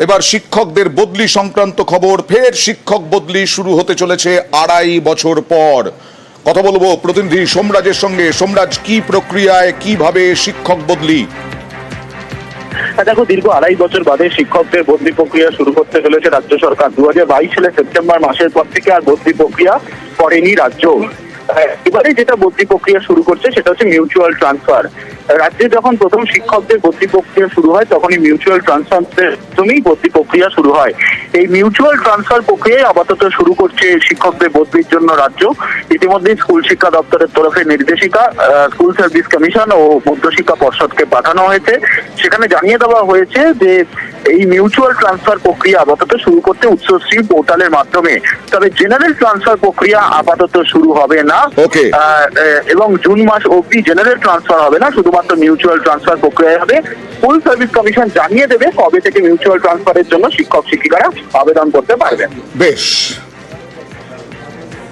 এবার শিক্ষকদের বদলি সংক্রান্ত খবর। ফের শিক্ষক বদলি শুরু হতে চলেছে 2.5 বছর পর। কথা বলবো প্রতিনিধি সোমরাজের সঙ্গে। সোমরাজ, কি প্রক্রিয়ায়, কিভাবে শিক্ষক বদলি? দেখো, দীর্ঘ 2.5 বছর বাদে শিক্ষকদের বদলি প্রক্রিয়া শুরু করতে চলেছে রাজ্য সরকার। 2022 সালের সেপ্টেম্বর মাসের পর থেকে আর বদলি প্রক্রিয়া করেনি রাজ্য। এবারে যেটা বদলি প্রক্রিয়া শুরু করছে সেটা হচ্ছে মিউচুয়াল ট্রান্সফার। রাজ্যে যখন প্রথম শিক্ষকদের বদলি প্রক্রিয়া শুরু হয় তখনই মিউচুয়াল ট্রান্সফারের মাধ্যমেই বদলি প্রক্রিয়া শুরু হয়। এই মিউচুয়াল ট্রান্সফার প্রক্রিয়ায় আপাতত শুরু করছে শিক্ষকদের বদলির জন্য রাজ্য। ইতিমধ্যে স্কুল শিক্ষা দপ্তরের তরফে নির্দেশিকা স্কুল সার্ভিস কমিশন ও মধ্যশিক্ষা পর্ষদকে পাঠানো হয়েছে। সেখানে জানিয়ে দেওয়া হয়েছে যে এই মিউচুয়াল ট্রান্সফার প্রক্রিয়া আপাতত শুরু করতে উচ্চশ্রী পোর্টালের মাধ্যমে, তবে জেনারেল ট্রান্সফার প্রক্রিয়া আপাতত শুরু হবে না। এবং জুন মাস অবধি জেনারেল ট্রান্সফার হবে না, শুধুমাত্র মিউচুয়াল ট্রান্সফার প্রক্রিয়া হবে। স্কুল সার্ভিস কমিশন জানিয়ে দেবে কবে থেকে মিউচুয়াল ট্রান্সফারের জন্য শিক্ষক শিক্ষিকারা আবেদন করতে পারবেন। বেশ।